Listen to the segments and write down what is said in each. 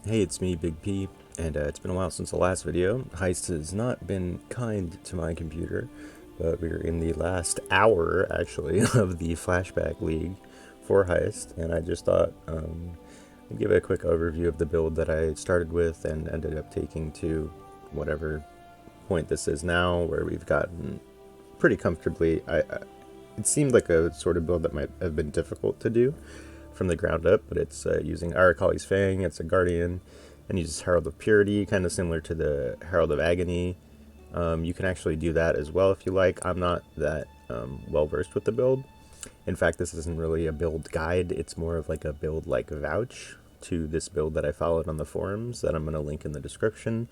Hey, it's me, Big P, and it's been a while since the last video. Heist has not been kind to my computer, but we're in the last hour, actually, of the Flashback League for Heist, and I just thought I'd give a quick overview of the build that I started with and ended up taking to whatever point this is now, where we've gotten pretty comfortably. It seemed like a sort of build that might have been difficult to do from the ground up, but it's using Arakaali's Fang. It's a Guardian and uses Herald of Purity, kind of similar to the Herald of Agony. You can actually do that as well if you like. I'm not that well versed with the build. In fact, this isn't really a build guide. It's more of like a build like vouch to this build that I followed on the forums that I'm going to link in the description.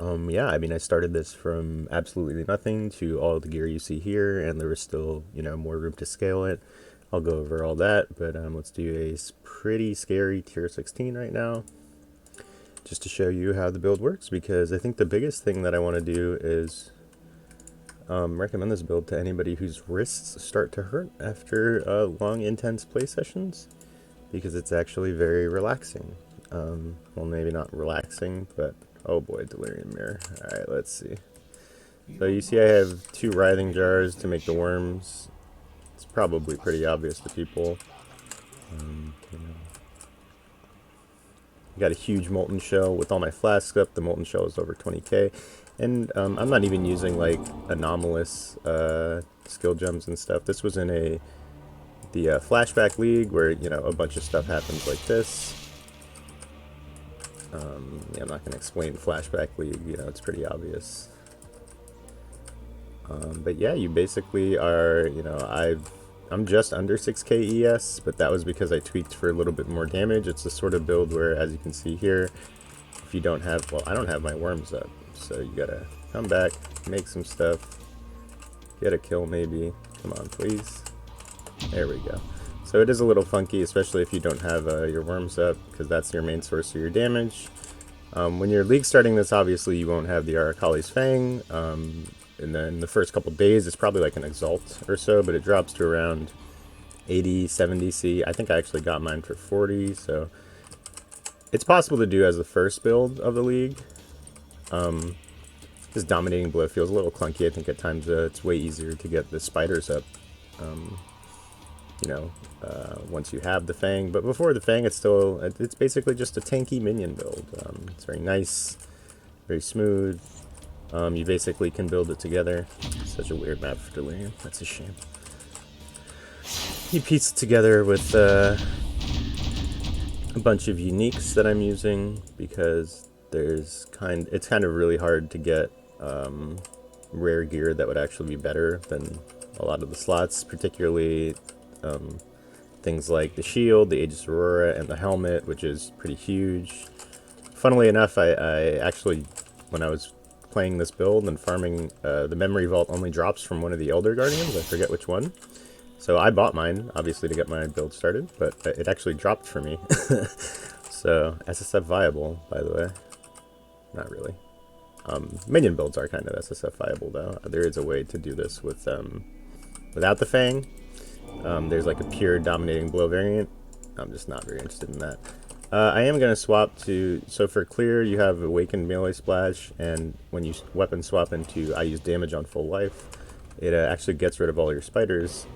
Yeah, I mean, I started this from absolutely nothing to all the gear you see here, and there was still, more room to scale it. I'll go over all that, but let's do a pretty scary tier 16 right now, just to show you how the build works, because I think the biggest thing that I want to do is recommend this build to anybody whose wrists start to hurt after long, intense play sessions, because it's actually very relaxing. Well, maybe not relaxing, but oh boy, Delirium Mirror. Alright, let's see. So you see I have 2 writhing jars to make the worms. It's probably pretty obvious to people. Got a huge molten shell with all my flasks up. The molten shell is over 20k. And I'm not even using like anomalous skill gems and stuff. This was in the flashback league where, a bunch of stuff happens like this. Yeah, I'm not going to explain flashback league, it's pretty obvious. But yeah, you basically are, I'm just under 6k ES, but that was because I tweaked for a little bit more damage. It's the sort of build where, as you can see here, if you don't have, well, I don't have my worms up, so you gotta come back, make some stuff, get a kill maybe. Come on, please. There we go. So it is a little funky, especially if you don't have your worms up, because that's your main source of your damage. When you're league starting this, obviously you won't have the Arakaali's Fang. And then the first couple days, it's probably like an Exalt or so, but it drops to around 80, 70 C. I think I actually got mine for 40, so it's possible to do as the first build of the league. This Dominating Blow feels a little clunky. I think at times it's way easier to get the spiders up, once you have the Fang. But before the Fang, it's basically just a tanky minion build. It's very nice, very smooth. You basically can build it together. Such a weird map for Delirium. That's a shame. You piece it together with a bunch of uniques that I'm using, because it's kind of really hard to get rare gear that would actually be better than a lot of the slots, particularly things like the shield, the Aegis Aurora, and the helmet, which is pretty huge. Funnily enough, I actually, when I was playing this build and farming, the memory vault only drops from one of the Elder Guardians. I forget which one. So I bought mine, obviously, to get my build started, but it actually dropped for me. So SSF viable, by the way. Not really. Minion builds are kind of SSF viable, though. There is a way to do this with without the Fang. There's like a pure Dominating Blow variant. I'm just not very interested in that. I am going to swap to, so for clear you have Awakened Melee Splash, and when you weapon swap into I use damage on full life, it actually gets rid of all your spiders,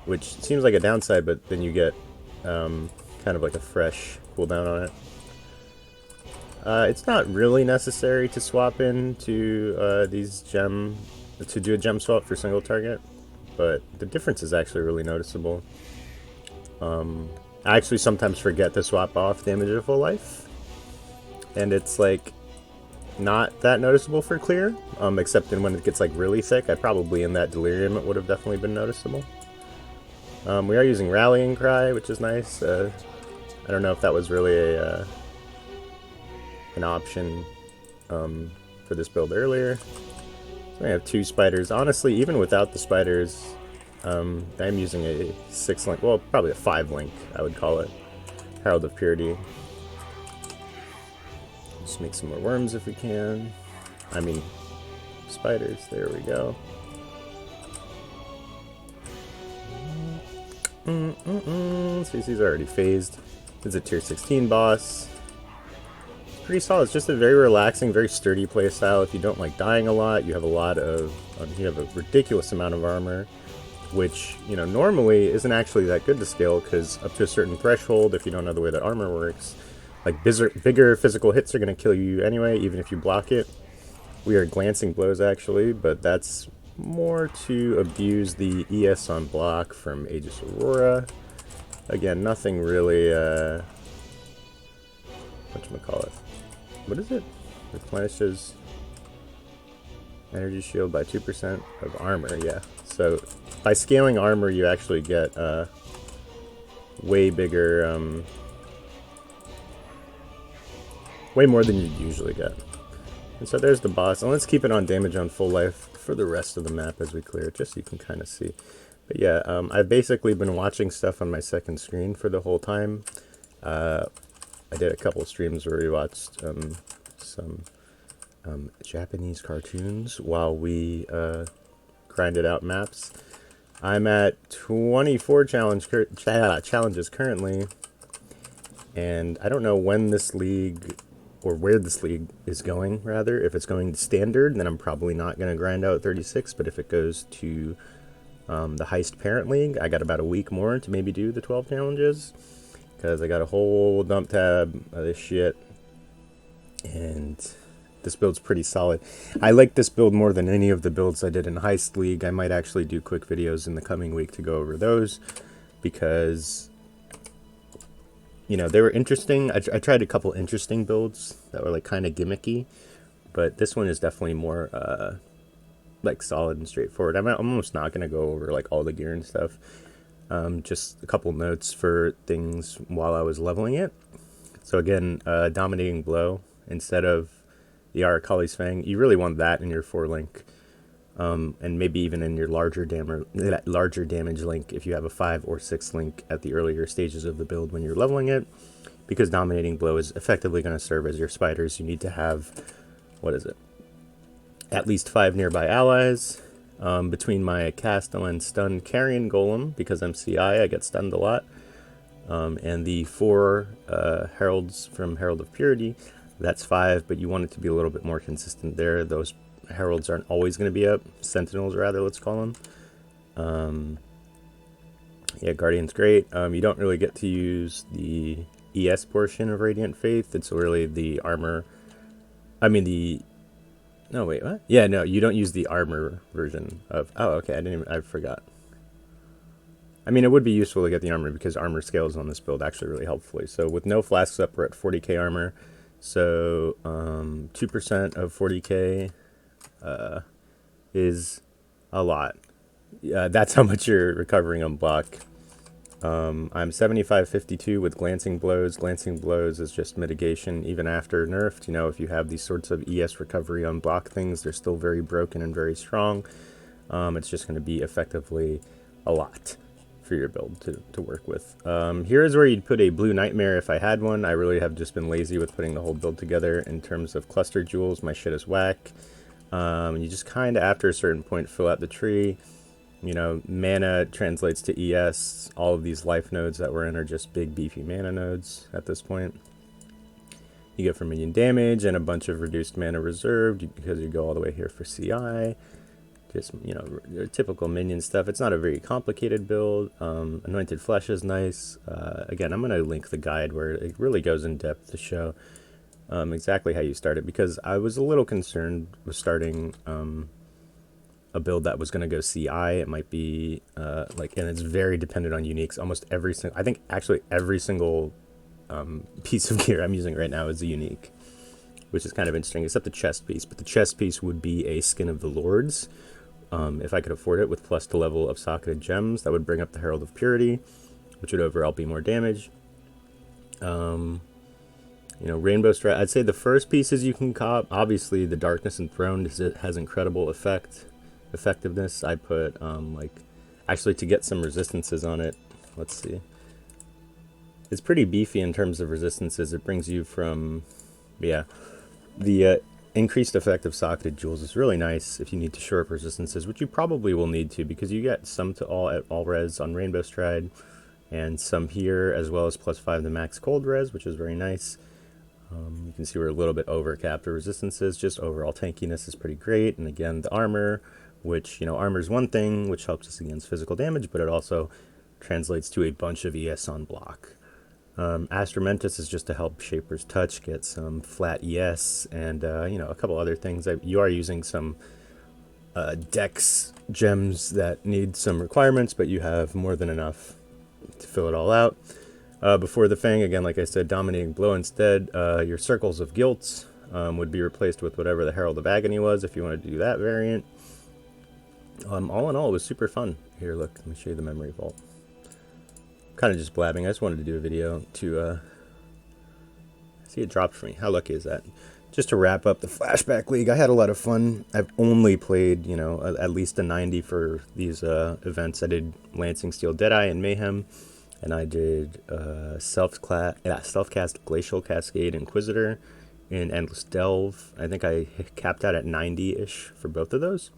which seems like a downside, but then you get kind of like a fresh cooldown on it. It's not really necessary to swap into to do a gem swap for single target, but the difference is actually really noticeable. I actually sometimes forget to swap off damage of full life, and it's like not that noticeable for clear, except when it gets like really thick. Probably in that Delirium it would have definitely been noticeable. We are using Rallying Cry, which is nice. I don't know if that was really an option for this build earlier. So I have 2 spiders. Honestly, even without the spiders, I'm using a 6-link, well, probably a 5-link, I would call it. Herald of Purity. Just make some more worms if we can. I mean, spiders, there we go. CC's already phased. It's a tier 16 boss. pretty solid. It's just a very relaxing, very sturdy playstyle. If you don't like dying a lot, you have you have a ridiculous amount of armor, which, you know, normally isn't actually that good to scale, because up to a certain threshold, if you don't know the way that armor works, like bigger physical hits are going to kill you anyway, even if you block it. We are glancing blows actually, but that's more to abuse the ES on block from Aegis Aurora. Again, nothing really, whatchamacallit. What is it? Replenishes energy shield by 2% of armor, yeah. So by scaling armor, you actually get way bigger, way more than you'd usually get. And so there's the boss, and let's keep it on damage on full life for the rest of the map as we clear it, just so you can kind of see. But yeah, I've basically been watching stuff on my second screen for the whole time. I did a couple streams where we watched some Japanese cartoons while we grinded out maps. I'm at 24 challenges currently, and I don't know when this league, or where this league is going, rather. If it's going to standard, then I'm probably not going to grind out 36, but if it goes to the Heist Parent League, I got about a week more to maybe do the 12 challenges, because I got a whole dump tab of this shit, and this build's pretty solid. I like this build more than any of the builds I did in Heist League. I might actually do quick videos in the coming week to go over those, because, you know, they were interesting. I tried a couple interesting builds that were like kind of gimmicky, but this one is definitely more like solid and straightforward. I'm almost not going to go over like all the gear and stuff. Just a couple notes for things while I was leveling it. So again, dominating blow instead of the Arakaali's Fang. You really want that in your 4-link, and maybe even in your larger damage link if you have a 5 or 6 link at the earlier stages of the build when you're leveling it, because dominating blow is effectively going to serve as your spiders. You need to have, what is it, at least 5 nearby allies. Between my Casto and stun carrion golem, because I'm CI, I get stunned a lot, and the 4 heralds from Herald of Purity, that's 5, but you want it to be a little bit more consistent there. Those heralds aren't always going to be up. Sentinels, rather, let's call them. Yeah, Guardian's great. You don't really get to use the ES portion of Radiant Faith. It's really the armor. I mean, the... No, wait, what? Yeah, no, you don't use the armor version of... Oh, okay, I forgot. I mean, it would be useful to get the armor, because armor scales on this build actually really helpfully. So with no flasks up, we're at 40k armor. So 2% of 40k is a lot. That's how much you're recovering on block. I'm 75-52 with glancing blows. Glancing blows is just mitigation even after nerfed. You know, if you have these sorts of ES recovery on block things, they're still very broken and very strong. It's just going to be effectively a lot for your build to work with. Here is where you'd put a Blue Nightmare if I had one. I really have just been lazy with putting the whole build together. In terms of cluster jewels, my shit is whack. You just kind of, after a certain point, fill out the tree. You know, mana translates to ES. All of these life nodes that we're in are just big, beefy mana nodes at this point. You get for minion damage and a bunch of reduced mana reserved because you go all the way here for CI. Just, you know, typical minion stuff. It's not a very complicated build. Anointed Flesh is nice. Again, I'm going to link the guide where it really goes in depth to show exactly how you start it, because I was a little concerned with starting a build that was going to go CI. It might be like, and it's very dependent on uniques. Almost every single, I think actually every single piece of gear I'm using right now is a unique, which is kind of interesting, except the chest piece. But the chest piece would be a Skin of the Lords. If I could afford it, with plus the level of socketed gems, that would bring up the Herald of Purity, which would overall be more damage. You know, Rainbow Strike, I'd say the first pieces you can cop, obviously the Darkness Enthroned has incredible effectiveness. I put, like, actually to get some resistances on it, let's see. It's pretty beefy in terms of resistances. It brings you from, yeah, the increased effect of socketed jewels is really nice if you need to shore up resistances, which you probably will need to, because you get some to all at all res on Rainbow Stride, and some here, as well as +5 the max cold res, which is very nice. You can see we're a little bit over capped for resistances. Just overall tankiness is pretty great. And again, the armor, which, you know, armor is one thing, which helps us against physical damage, but it also translates to a bunch of ES on block. Astramentus is just to help Shaper's Touch get some flat ES and, you know, a couple other things. You are using some Dex gems that need some requirements, but you have more than enough to fill it all out. Before the Fang, again, like I said, Dominating Blow instead. Your Circles of Guilt would be replaced with whatever the Herald of Agony was if you wanted to do that variant. All in all, it was super fun. Here, look, let me show you the Memory Vault. Kind of just blabbing. I just wanted to do a video to see it dropped for me. How lucky is that? Just to wrap up the Flashback League, I had a lot of fun. I've only played, you know, at least a 90 for these events. I did Lancing Steel Deadeye and Mayhem, and I did Self-Cast Glacial Cascade Inquisitor in Endless Delve. I think I capped out at 90-ish for both of those.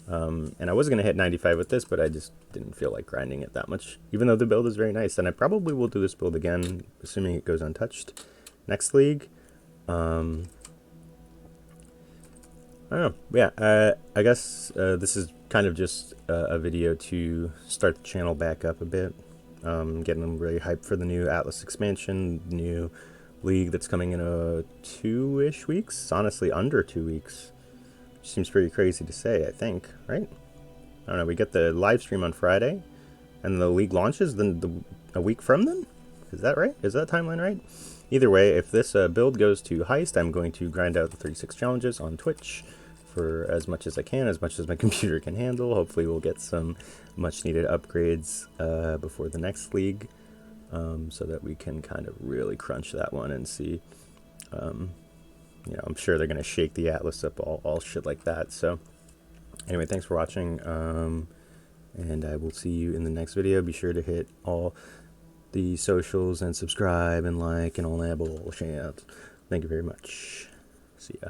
And I was going to hit 95 with this, but I just didn't feel like grinding it that much, even though the build is very nice. And I probably will do this build again, assuming it goes untouched. Next league. I don't know. Yeah, I guess this is kind of just a video to start the channel back up a bit. Getting them really hyped for the new Atlas expansion, new league that's coming in 2-ish weeks. Honestly, under 2 weeks. Seems pretty crazy to say, I think, right? I don't know, we get the live stream on Friday, and the league launches then a week from then? Is that right? Is that timeline right? Either way, if this build goes to Heist, I'm going to grind out the 36 challenges on Twitch for as much as I can, as much as my computer can handle. Hopefully we'll get some much-needed upgrades before the next league, so that we can kind of really crunch that one and see... you know, I'm sure they're going to shake the Atlas up, all shit like that. So, anyway, thanks for watching, and I will see you in the next video. Be sure to hit all the socials and subscribe and like and all that bullshit. Thank you very much. See ya.